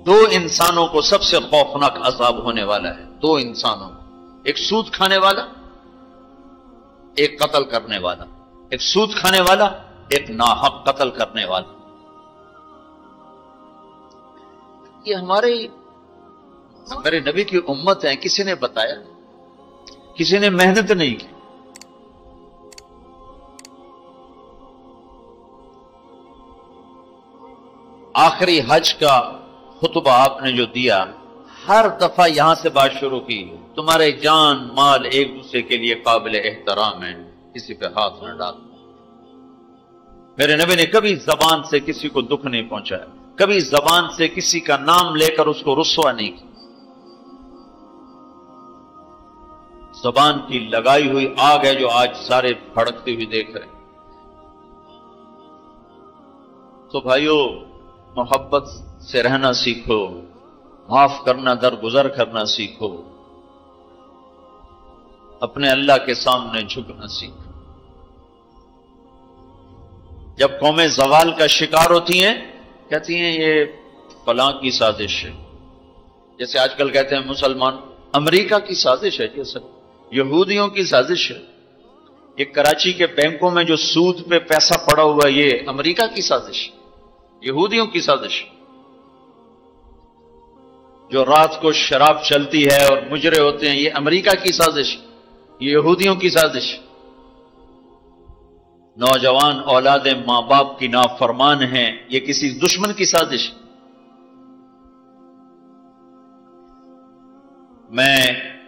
دو انسانوں کو سب سے خوفناک عذاب ہونے والا ہے، دو انسانوں کو، ایک سود کھانے والا، ایک قتل کرنے والا، ایک سود کھانے والا، ایک ناحق قتل کرنے والا۔ یہ ہمارے نبی کی امت ہے، کسی نے بتایا، کسی نے محنت نہیں کی۔ آخری حج کا خطبہ آپ نے جو دیا، ہر دفعہ یہاں سے بات شروع کی، تمہارے جان مال ایک دوسرے کے لیے قابل احترام ہے، کسی پہ ہاتھ نہ ڈال۔ میرے نبی نے کبھی زبان سے کسی کو دکھ نہیں پہنچایا، کبھی زبان سے کسی کا نام لے کر اس کو رسوا نہیں کیا۔ زبان کی لگائی ہوئی آگ ہے جو آج سارے بھڑکتے ہوئے دیکھ رہے ہیں۔ تو بھائیو، محبت سے رہنا سیکھو، معاف کرنا، درگزر کرنا سیکھو، اپنے اللہ کے سامنے جھکنا سیکھو۔ جب قومیں زوال کا شکار ہوتی ہیں، کہتی ہیں یہ فلاں کی سازش ہے، جیسے آج کل کہتے ہیں مسلمان، امریکہ کی سازش ہے، یہ سب یہودیوں کی سازش ہے، یہ کراچی کے بینکوں میں جو سود پہ پیسہ پڑا ہوا ہے، یہ امریکہ کی سازش ہے، یہودیوں کی سازش ہے۔ جو رات کو شراب چلتی ہے اور مجرے ہوتے ہیں، یہ امریکہ کی سازش ہے، یہ یہودیوں کی سازش ہے۔ نوجوان اولاد ماں باپ کی نافرمان ہیں، یہ کسی دشمن کی سازش ہے۔ میں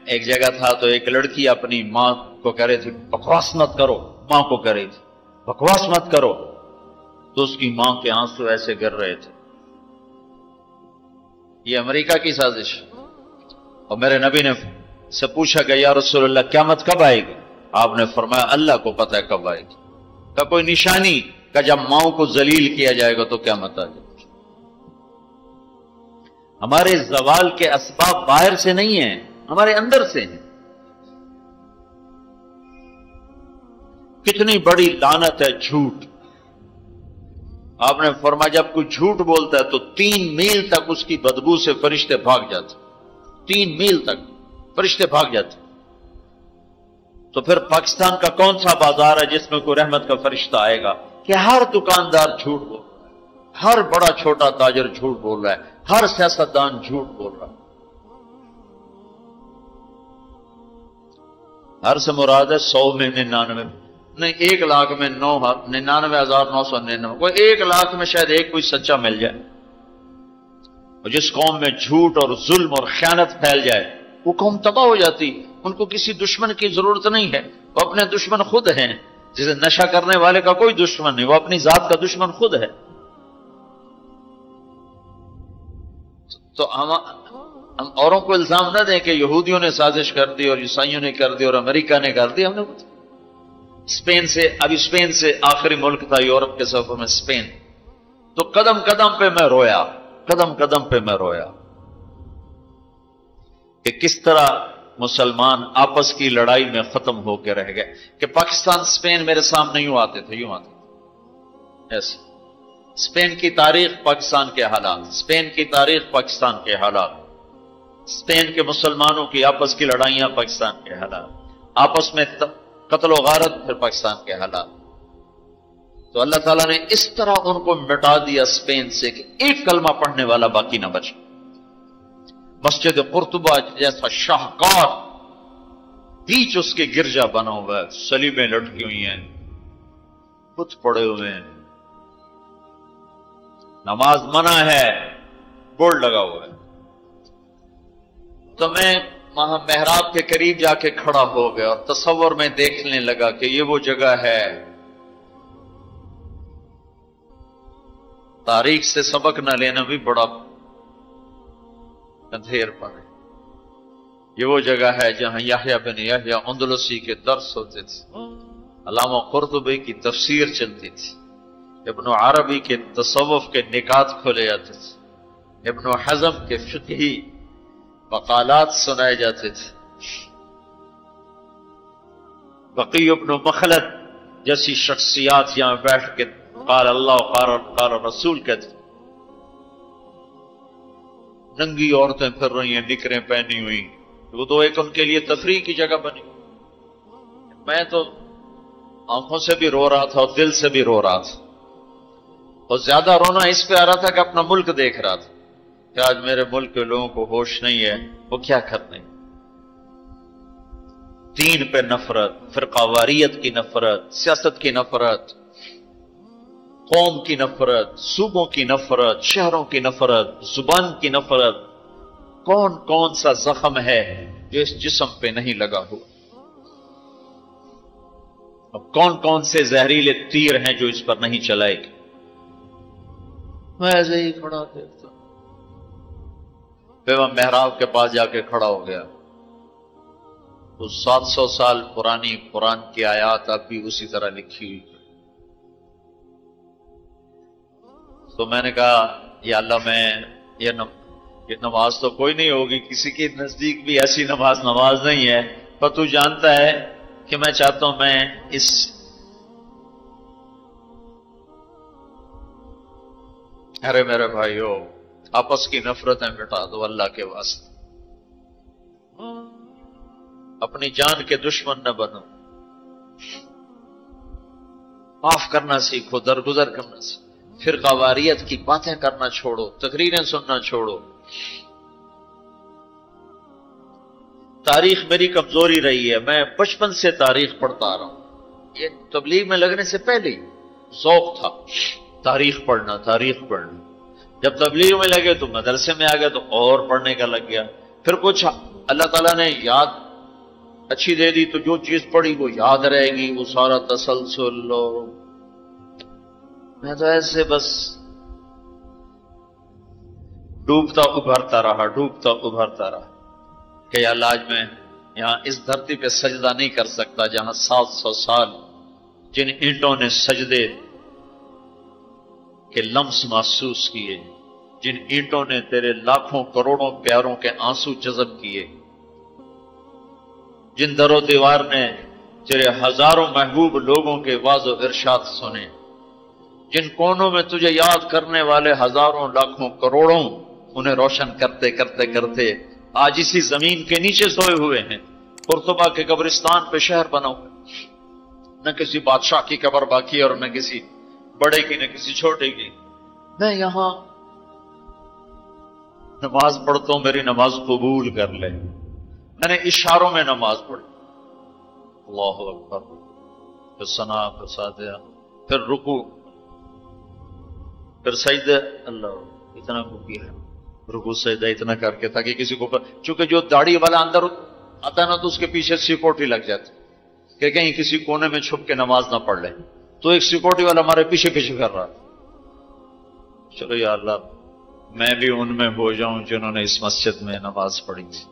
ایک جگہ تھا تو ایک لڑکی اپنی ماں کو کہہ رہی تھی بکواس مت کرو، ماں کو کہہ رہی تھی بکواس مت کرو، تو اس کی ماں کے آنسو ایسے گر رہے تھے۔ یہ امریکہ کی سازش ہے۔ اور میرے نبی نے سے پوچھا کہ یا رسول اللہ قیامت کب آئے گی؟ آپ نے فرمایا اللہ کو پتہ ہے کب آئے گی۔ کا کوئی نشانی کہ جب ماؤں کو ذلیل کیا جائے گا تو قیامت آ جائے گی۔ ہمارے زوال کے اسباب باہر سے نہیں ہیں، ہمارے اندر سے ہیں۔ کتنی بڑی لعنت ہے جھوٹ۔ آپ نے فرمایا جب کوئی جھوٹ بولتا ہے تو 3 میل تک اس کی بدبو سے فرشتے بھاگ جاتے، 3 میل تک فرشتے بھاگ جاتے۔ تو پھر پاکستان کا کون سا بازار ہے جس میں کوئی رحمت کا فرشتہ آئے گا؟ کہ ہر دکاندار جھوٹ بول رہا ہے، ہر بڑا چھوٹا تاجر جھوٹ بول رہا ہے، ہر سیاستدان جھوٹ بول رہا ہے۔ ہر سے مراد ہے 100 میں 99 نہیں، 1 لاکھ میں 99,999، کوئی 1 لاکھ میں شاید ایک کوئی سچا مل جائے۔ اور جس قوم میں جھوٹ اور ظلم اور خیانت پھیل جائے وہ قوم تباہ ہو جاتی۔ ان کو کسی دشمن کی ضرورت نہیں ہے، وہ اپنے دشمن خود ہیں۔ جسے نشہ کرنے والے کا کوئی دشمن نہیں، وہ اپنی ذات کا دشمن خود ہے۔ تو ہم اوروں کو الزام نہ دیں کہ یہودیوں نے سازش کر دی اور عیسائیوں نے کر دی اور امریکہ نے کر دی۔ ہم نے اسپین سے آخری ملک تھا یورپ کے سفر میں، اسپین، تو قدم قدم پہ میں رویا، قدم قدم پہ میں رویا کہ کس طرح مسلمان آپس کی لڑائی میں ختم ہو کے رہ گئے۔ کہ پاکستان اسپین میرے سامنے یوں آتے تھے، یوں آتے تھے ایسے۔ اسپین کی تاریخ، پاکستان کے حالات، اسپین کی تاریخ، پاکستان کے حالات، اسپین کے مسلمانوں کی آپس کی لڑائیاں، پاکستان کے حالات، آپس میں قتل و غارت، پھر پاکستان کے حالات۔ تو اللہ تعالیٰ نے اس طرح ان کو مٹا دیا اسپین سے کہ ایک کلمہ پڑھنے والا باقی نہ بچا۔ مسجد قرطبہ جیسا شاہکار بیچ اس کے گرجا بنا ہوا ہے، صلیبیں لٹکی ہوئی ہیں، بت پڑے ہوئے ہیں، نماز منع ہے، بورڈ لگا ہوا ہے۔ تو میں وہاں محراب کے قریب جا کے کھڑا ہو گیا اور تصور میں دیکھنے لگا کہ یہ وہ جگہ ہے، تاریخ سے سبق نہ لینا بھی بڑا اندھیر پر ہے۔ یہ وہ جگہ ہے جہاں یحییٰ بن یحییٰ اندلسی کے درس ہوتے تھے، علامہ قرطبی کی تفسیر چلتی تھی، ابن عربی کے تصوف کے نکات کھولے جاتے تھے، ابن حزم کے فقہی مقالات سنائے جاتے تھے، بقی ابن مخلد جیسی شخصیات یہاں بیٹھ کے قال اللہ قال رسول کہتے۔ ننگی عورتیں پھر رہی ہیں نکریں پہنی ہوئی، وہ تو ایک ان کے لیے تفریح کی جگہ بنی۔ میں تو آنکھوں سے بھی رو رہا تھا اور دل سے بھی رو رہا تھا، اور زیادہ رونا اس پہ آ رہا تھا کہ اپنا ملک دیکھ رہا تھا کہ آج میرے ملک کے لوگوں کو ہوش نہیں ہے، وہ کیا کرتے ہیں۔ دین پہ نفرت، فرقہ واریت کی نفرت، سیاست کی نفرت، قوم کی نفرت، صوبوں کی نفرت، شہروں کی نفرت، زبان کی نفرت، کون کون سا زخم ہے جو اس جسم پہ نہیں لگا ہوا؟ اب کون کون سے زہریلے تیر ہیں جو اس پر نہیں چلائے گے؟ میں ایسے ہی کھڑا دیکھتا، پھر میں محراب کے پاس جا کے کھڑا ہو گیا، تو 700 سال پرانی قرآن کی آیات اب بھی اسی طرح لکھی ہوئی۔ تو میں نے کہا یا اللہ، میں یہ نماز تو کوئی نہیں ہوگی، کسی کے نزدیک بھی ایسی نماز نہیں ہے، پر تو جانتا ہے کہ میں چاہتا ہوں میں اس ارے میرے بھائیو، آپس کی نفرتیں مٹا دو اللہ کے واسطے، اپنی جان کے دشمن نہ بنو، معاف کرنا سیکھو، درگزر کرنا سیکھو، فرقہ واریت کی باتیں کرنا چھوڑو، تقریریں سننا چھوڑو۔ تاریخ میری کمزوری رہی ہے، میں بچپن سے تاریخ پڑھتا آ رہا ہوں، یہ تبلیغ میں لگنے سے پہلے ہی ذوق تھا تاریخ پڑھنا، تاریخ پڑھنا۔ جب تبلیغ میں لگے تو مدرسے میں آ گیا تو اور پڑھنے کا لگ گیا، پھر کچھ اللہ تعالیٰ نے یاد اچھی دے دی تو جو چیز پڑھی وہ یاد رہے گی، وہ سارا تسلسل، اور میں تو ایسے بس ڈوبتا ابھرتا رہا کہ یا اللہ، آج میں یہاں اس دھرتی پہ سجدہ نہیں کر سکتا جہاں 700 سال جن اینٹوں نے سجدے کے لمس محسوس کیے، جن اینٹوں نے تیرے لاکھوں کروڑوں پیاروں کے آنسو جذب کیے، جن در و دیوار نے تیرے ہزاروں محبوب لوگوں کے واز و ارشاد سنے، جن کونوں میں تجھے یاد کرنے والے ہزاروں لاکھوں کروڑوں، انہیں روشن کرتے کرتے کرتے آج اسی زمین کے نیچے سوئے ہوئے ہیں، قرطبہ کے قبرستان پہ شہر بنا ہوا، نہ کسی بادشاہ کی قبر باقی اور نہ کسی بڑے کی نہ کسی چھوٹے کی۔ میں یہاں نماز پڑھتا ہوں، میری نماز قبول کر لے۔ میں نے اشاروں میں نماز پڑھی، اللہ اکبر، پھر ثنا، پھر سجدہ، پھر رکوع، پھر سجدہ، اللہ اتنا کو کیا ہے، رکوع سجدہ اتنا کر کے، تاکہ کسی کو چونکہ جو داڑھی والا اندر آتا ہے نا تو اس کے پیچھے سیکورٹی لگ جاتی کہ کہیں کسی کونے میں چھپ کے نماز نہ پڑھ لے، تو ایک سیکورٹی والا ہمارے پیچھے پیچھے کر رہا، چلو یا اللہ میں بھی ان میں ہو جاؤں جنہوں نے اس مسجد میں نماز پڑھی تھی۔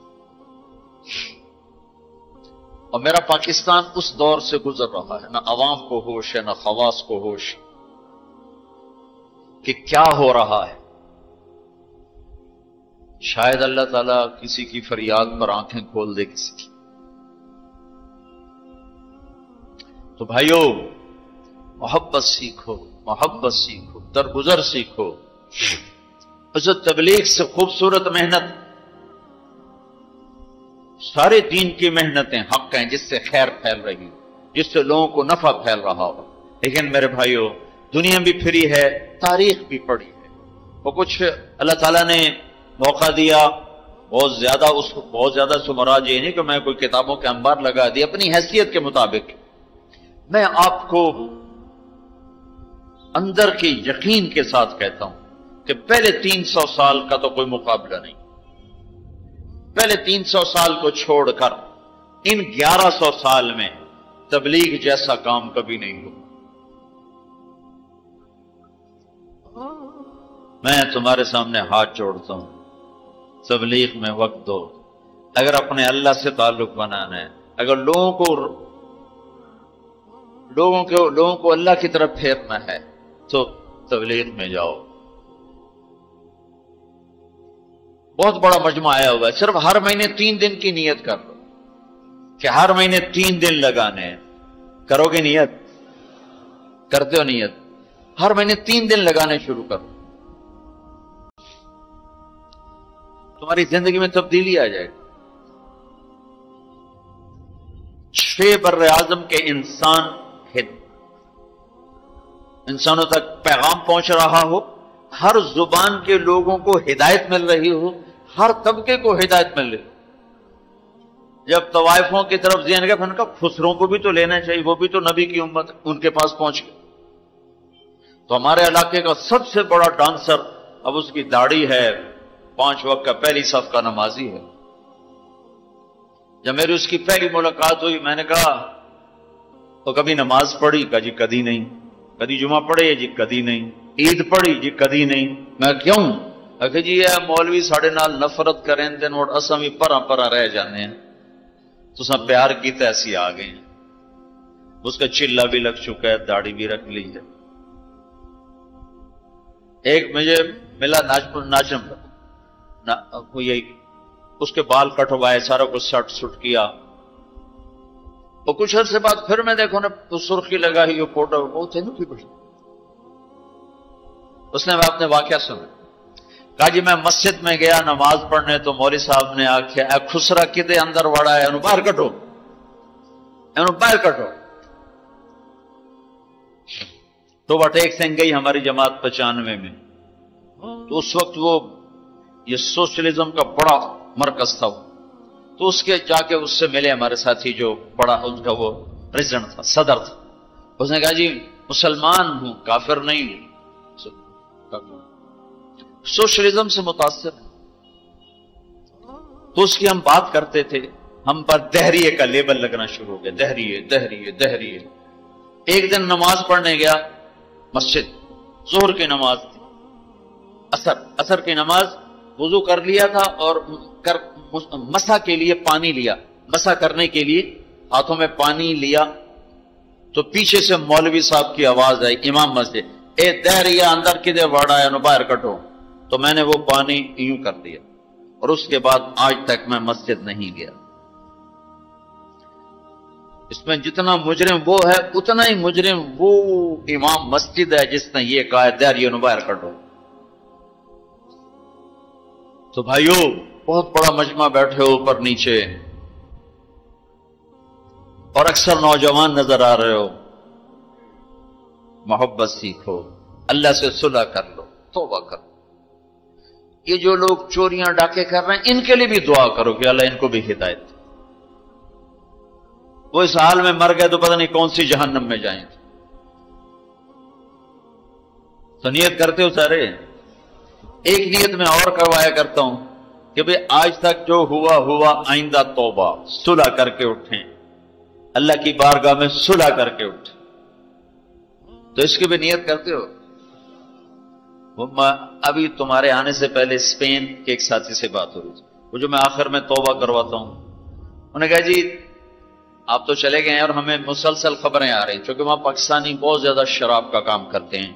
اور میرا پاکستان اس دور سے گزر رہا ہے، نہ عوام کو ہوش ہے نہ خواص کو ہوش کہ کیا ہو رہا ہے۔ شاید اللہ تعالیٰ کسی کی فریاد پر آنکھیں کھول دے کسی کی۔ تو بھائیو، محبت سیکھو، محبت سیکھو، درگزر سیکھو۔ اس تبلیغ سے خوبصورت محنت، سارے دین کی محنتیں حق ہیں جس سے خیر پھیل رہی، جس سے لوگوں کو نفع پھیل رہا ہو، لیکن میرے بھائیو دنیا بھی پھری ہے، تاریخ بھی پڑھی ہے، وہ کچھ اللہ تعالیٰ نے موقع دیا بہت زیادہ سمراج یہ نہیں کہ میں کوئی کتابوں کے انبار لگا دی، اپنی حیثیت کے مطابق میں آپ کو اندر کے یقین کے ساتھ کہتا ہوں کہ پہلے 300 سال کا تو کوئی مقابلہ نہیں، پہلے 300 سال کو چھوڑ کر ان 1100 سال میں تبلیغ جیسا کام کبھی نہیں ہوا۔ میں تمہارے سامنے ہاتھ جوڑتا ہوں، تبلیغ میں وقت دو، اگر اپنے اللہ سے تعلق بنانا ہے، اگر لوگوں کو اللہ کی طرف پھیرنا ہے تو تبلیغ میں جاؤ۔ بہت بڑا مجمع آیا ہوا ہے، صرف ہر مہینے 3 دن کی نیت کر لو کہ ہر مہینے 3 دن لگانے ہیں۔ کرو گے نیت؟ کرتے ہو نیت؟ ہر مہینے 3 دن لگانے شروع کرو۔ تمہاری زندگی میں تبدیلی آ جائے گی. 6 بر اعظم کے انسانوں تک پیغام پہنچ رہا ہو، ہر زبان کے لوگوں کو ہدایت مل رہی ہو، ہر طبقے کو ہدایت مل رہی ہو. جب طوائفوں کی طرف ذہن گیا، پھر ان کا خسروں کو بھی تو لینا چاہیے، وہ بھی تو نبی کی امت ہے، ان کے پاس پہنچ گئے. تو ہمارے علاقے کا سب سے بڑا ڈانسر اب اس کی داڑھی ہے، 5 وقت کا پہلی صف کا نمازی ہے. جب میری اس کی پہلی ملاقات ہوئی، میں نے کہا تو کبھی نماز پڑھی؟ کہا جی کدی نہیں. کدی جمعہ پڑھے؟ جی کدی نہیں. عید پڑھی؟ جی کدی نہیں. میں کیوں؟ کہ جی یہ مولوی ساڑھے نال نفرت کریں دن اور اساں بھی پرا پرا رہ جانے ہیں، تو سب پیار کی ایسی آ گئے ہیں. اس کا چلا بھی لگ چکا ہے، داڑھی بھی رکھ لی ہے. ایک مجھے ملا ناچم، یہی اس کے بال کٹوائے، سارا کچھ سٹ سٹ کیا. اور کچھ عرصے بعد پھر میں دیکھو نا سرخی لگا ہی فوٹو، وہ تھے نا کی بڑی. اس نے اپنے واقعہ سنا. کہا جی میں مسجد میں گیا نماز پڑھنے، تو مولوی صاحب نے آخیا اے خسرا کدے اندر وڑا ہے، باہر کٹو، باہر کٹو. تو وٹیک سنگھ گئی ہماری جماعت 95 میں. تو اس وقت وہ یہ سوشلزم کا بڑا مرکز تھا. تو اس کے جا کے اس سے ملے ہمارے ساتھی، جو بڑا ان کا وہ پریزیڈنٹ تھا، صدر تھا. اس نے کہا جی مسلمان ہوں، کافر نہیں ہوں، سوشلزم سے متاثر ہے. تو اس کی ہم بات کرتے تھے، ہم پر دہریے کا لیبل لگنا شروع ہو گیا، دہریے دہریے دہریے. ایک دن نماز پڑھنے گیا مسجد، ظہر کی نماز تھی، اثر کی نماز. وضو کر لیا تھا اور مسح کے لیے پانی لیا، مسح کرنے کے لیے ہاتھوں میں پانی لیا. تو پیچھے سے مولوی صاحب کی آواز آئی، امام مسجد، اے دہریہ اندر کدے وڑا ہے، باہر کٹو. تو میں نے وہ پانی یوں کر دیا، اور اس کے بعد آج تک میں مسجد نہیں گیا. اس میں جتنا مجرم وہ ہے، اتنا ہی مجرم وہ امام مسجد ہے جس نے یہ کہا ہے دہریہ باہر کٹو. تو بھائیو بہت بڑا مجمع بیٹھے ہو اوپر نیچے، اور اکثر نوجوان نظر آ رہے ہو. محبت سیکھو، اللہ سے صلح کر لو، توبہ کرو. یہ جو لوگ چوریاں ڈاکے کر رہے ہیں، ان کے لیے بھی دعا کرو کہ اللہ ان کو بھی ہدایت دے. وہ اس حال میں مر گئے تو پتہ نہیں کون سی جہنم میں جائیں گے. تو نیت کرتے ہو سارے؟ ایک نیت میں اور کروایا کرتا ہوں کہ بھئی آج تک جو ہوا ہوا، آئندہ توبہ، صلح کر کے اٹھیں، اللہ کی بارگاہ میں صلح کر کے اٹھیں. تو اس کی بھی نیت کرتے ہو؟ ابھی تمہارے آنے سے پہلے اسپین کے ایک ساتھی سے بات ہو رہی تھی، وہ جو میں آخر میں توبہ کرواتا ہوں. انہوں نے کہا جی آپ تو چلے گئے ہیں اور ہمیں مسلسل خبریں آ رہی، چونکہ وہاں پاکستانی بہت زیادہ شراب کا کام کرتے ہیں،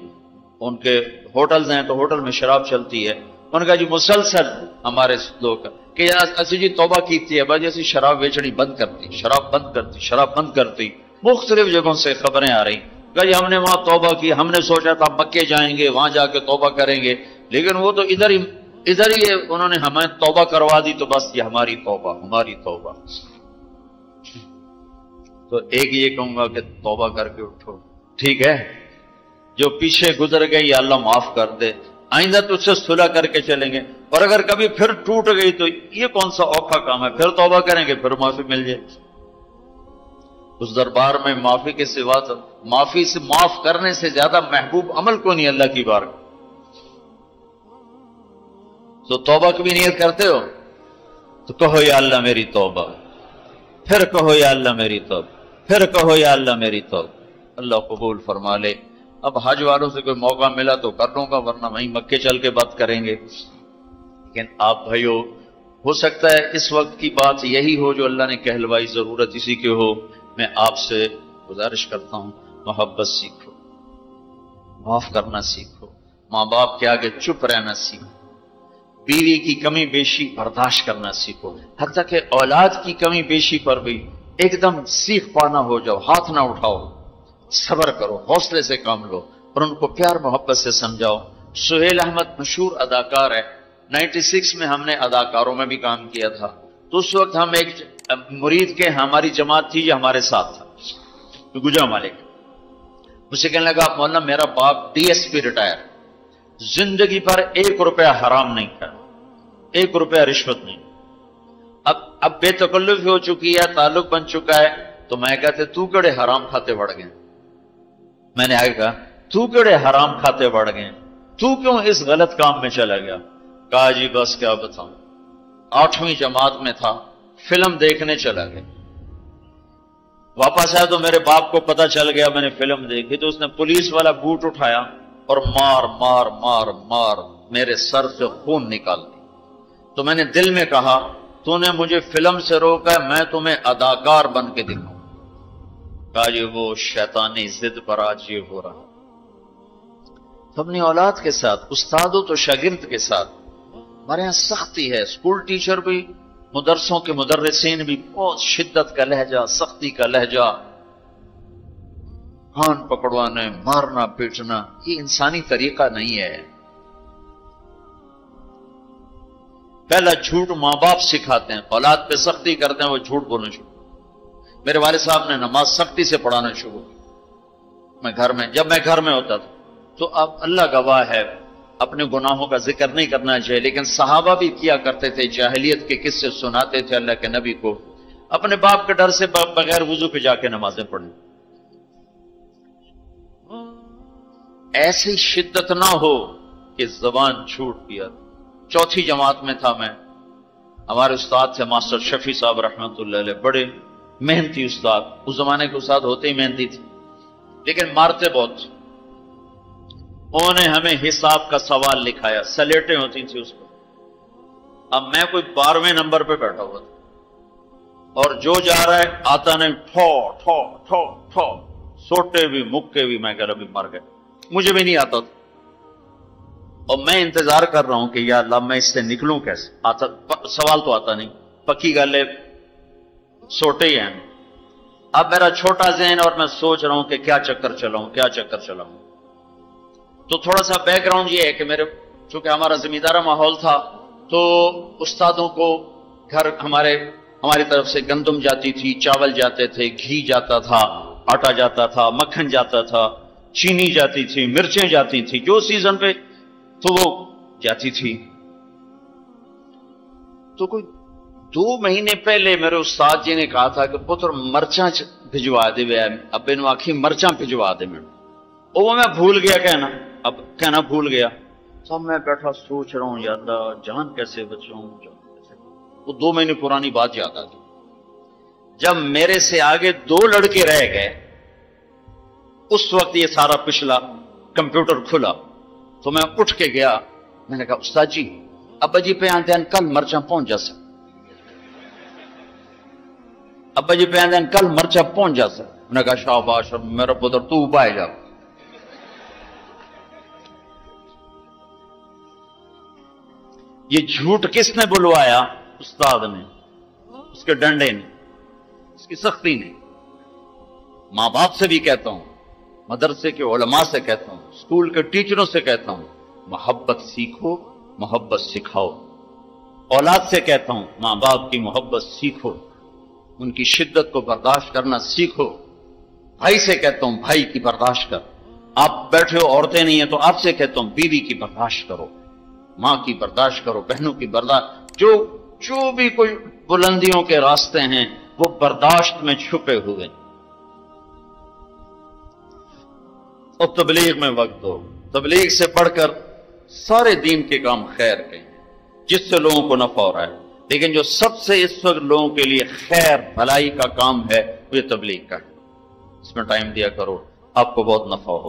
ان کے ہوٹلز ہیں تو ہوٹل میں شراب چلتی ہے. انہوں نے کہا جی مسلسل ہمارے لوگ کہ اسی جی توبہ کیتی ہے، باجی اسی شراب بیچنی بند کرتی، شراب بند کرتی، شراب بند کرتی. مختلف جگہوں سے خبریں آ رہی. کہا جی ہم نے وہاں توبہ کی، ہم نے سوچا تھا مکے جائیں گے، وہاں جا کے توبہ کریں گے، لیکن وہ تو ادھر ہی انہوں نے ہمیں توبہ کروا دی، تو بس یہ ہماری توبہ، ہماری توبہ. تو ایک یہ کہوں گا کہ توبہ کر کے اٹھو، ٹھیک ہے؟ جو پیچھے گزر گئی اللہ معاف کر دے، آئندہ تجھ سے صلح کر کے چلیں گے. اور اگر کبھی پھر ٹوٹ گئی تو یہ کون سا اوکھا کام ہے، پھر توبہ کریں گے، پھر معافی مل جائے. اس دربار میں معافی کے سوا، معافی سے معاف کرنے سے زیادہ محبوب عمل کو نہیں اللہ کی بارگاہ. تو توبہ کی بھی نیت کرتے ہو تو کہو یا اللہ میری توبہ، پھر کہو یا اللہ میری توبہ، پھر کہو یا اللہ میری توبہ. اللہ قبول فرما لے. اب حج والوں سے کوئی موقع ملا تو کر لوں گا، ورنہ وہیں مکے چل کے بات کریں گے. لیکن آپ بھائیو، ہو سکتا ہے اس وقت کی بات یہی ہو جو اللہ نے کہلوائی، ضرورت اسی کی ہو. میں آپ سے گزارش کرتا ہوں محبت سیکھو، معاف کرنا سیکھو، ماں باپ کے آگے چپ رہنا سیکھو، بیوی کی کمی بیشی برداشت کرنا سیکھو، حتیٰ کہ اولاد کی کمی بیشی پر بھی ایک دم سیکھ پانا ہو جاؤ، ہاتھ نہ اٹھاؤ، صبر کرو، حوصلے سے کام لو، اور ان کو پیار محبت سے سمجھاؤ. سہیل احمد مشہور اداکار ہے، 96 میں ہم نے اداکاروں میں بھی کام کیا تھا، تو اس وقت ہم ایک مرید کے ہماری جماعت تھی جو ہمارے ساتھ تھا، گجرا مالک، مجھے کہنے لگا مولانا میرا باپ DSP ریٹائر، زندگی پر 1 روپیہ حرام نہیں کھایا، 1 روپیہ رشوت نہیں، اب بے تکلف ہو چکی ہے، تعلق بن چکا ہے، تو میں کہتے تو کڑے حرام کھاتے بڑھ گئے، میں نے آگے کہا تو کڑے حرام کھاتے بڑھ گئے، تو کیوں اس غلط کام میں چلا گیا؟ کہا جی بس کیا بتاؤں، 8ویں جماعت میں تھا، فلم دیکھنے چلا گیا، واپس آیا تو میرے باپ کو پتا چل گیا میں نے فلم دیکھی، تو اس نے پولیس والا بوٹ اٹھایا اور مار مار مار مار میرے سر سے خون نکال دی، تو میں نے دل میں کہا تو نے مجھے فلم سے روکا ہے، میں تمہیں اداکار بن کے دکھاؤں۔ کہا جی وہ شیطانی ضد پر آج یہ ہو رہا، اپنی اولاد کے ساتھ، استادوں تو شاگرد کے ساتھ ہمارے یہاں سختی ہے، اسکول ٹیچر بھی، مدرسوں کے مدرسین بھی بہت شدت کا لہجہ، سختی کا لہجہ، ہان پکڑوانے، مارنا پیٹنا، یہ انسانی طریقہ نہیں ہے۔ پہلا جھوٹ ماں باپ سکھاتے ہیں، اولاد پہ سختی کرتے ہیں، وہ جھوٹ بولنا شروع۔ میرے والد صاحب نے نماز سختی سے پڑھانا شروع کی، جب میں گھر میں ہوتا تھا، تو اب اللہ گواہ ہے اپنے گناہوں کا ذکر نہیں کرنا چاہیے، لیکن صحابہ بھی کیا کرتے تھے، جاہلیت کے قصے سناتے تھے اللہ کے نبی کو، اپنے باپ کے ڈر سے بغیر وضو پہ جا کے نمازیں پڑھیں۔ ایسی شدت نہ ہو کہ زبان چھوٹ پیا۔ 4تھی جماعت میں تھا میں، ہمارے استاد تھے ماسٹر شفیع صاحب رحمت اللہ علیہ، بڑے محنتی استاد، اس زمانے کے استاد ہوتے ہی محنتی تھے، لیکن مارتے بہت۔ انہوں نے ہمیں حساب کا سوال لکھایا، سلیٹیں ہوتی تھیں اس پر، اب میں کوئی 12ویں نمبر پہ بیٹھا ہوا تھا، اور جو جا رہا ہے آتا نہیں، ٹھو ٹھو ٹھو ٹھو، سوٹے بھی مکے بھی، میں کہہ رہا بھی مر گئے، مجھے بھی نہیں آتا تھا، اور میں انتظار کر رہا ہوں کہ یا اللہ میں اس سے نکلوں کیسے، سوال تو آتا نہیں، پکی گل ہے سوٹے ہی ہیں۔ اب میرا چھوٹا ذہن اور میں سوچ رہا ہوں کہ کیا چکر چلاؤں، کیا چکر چلاؤں۔ تو تھوڑا سا بیک گراؤنڈ یہ ہے کہ چونکہ ہمارا زمیندارہ ماحول تھا، تو استادوں کو گھر ہماری طرف سے گندم جاتی تھی، چاول جاتے تھے، گھی جاتا تھا، آٹا جاتا تھا، مکھن جاتا تھا، چینی جاتی تھی، مرچیں جاتی تھی، جو سیزن پہ تو وہ جاتی تھی۔ تو کوئی 2 مہینے پہلے میرے استاد جی نے کہا تھا کہ پتر مرچاں بھجوا دے، ابے نو آخی مرچاں بھجوا دے میرے، وہ میں بھول گیا کہنا بھول گیا۔ تو میں بیٹھا سوچ رہا ہوں یا اللہ جان کیسے بچاؤں، وہ 2 مہینے پرانی بات یاد آ گئی۔ جب میرے سے آگے 2 لڑکے رہ گئے، اس وقت یہ سارا پچھلا کمپیوٹر کھلا، تو میں اٹھ کے گیا، میں نے کہا استاد جی ابا جی پہ آتے ہیں کل مرچاں پہنچ جا سک، ابا جی پہ آتے ہیں کل مرچاں پہنچ جا سک۔ میں نے کہا شاباش میرا پتر تو پائے جا۔ یہ جھوٹ کس نے بلوایا؟ استاد نے، اس کے ڈنڈے نے، اس کی سختی نے۔ ماں باپ سے بھی کہتا ہوں، مدرسے کے علماء سے کہتا ہوں، اسکول کے ٹیچروں سے کہتا ہوں، محبت سیکھو، محبت سکھاؤ۔ اولاد سے کہتا ہوں ماں باپ کی محبت سیکھو، ان کی شدت کو برداشت کرنا سیکھو۔ بھائی سے کہتا ہوں بھائی کی برداشت کر، آپ بیٹھے ہو عورتیں نہیں ہیں تو آپ سے کہتا ہوں بیوی کی برداشت کرو، ماں کی برداشت کرو، بہنوں کی برداشت، جو بھی کوئی بلندیوں کے راستے ہیں وہ برداشت میں چھپے ہوئے۔ اور تبلیغ میں وقت دو، تبلیغ سے پڑھ کر سارے دین کے کام خیر کے ہیں جس سے لوگوں کو نفع ہو رہا ہے، لیکن جو سب سے اس وقت لوگوں کے لیے خیر بھلائی کا کام ہے وہ یہ تبلیغ کا ہے، اس میں ٹائم دیا کرو، آپ کو بہت نفع ہو۔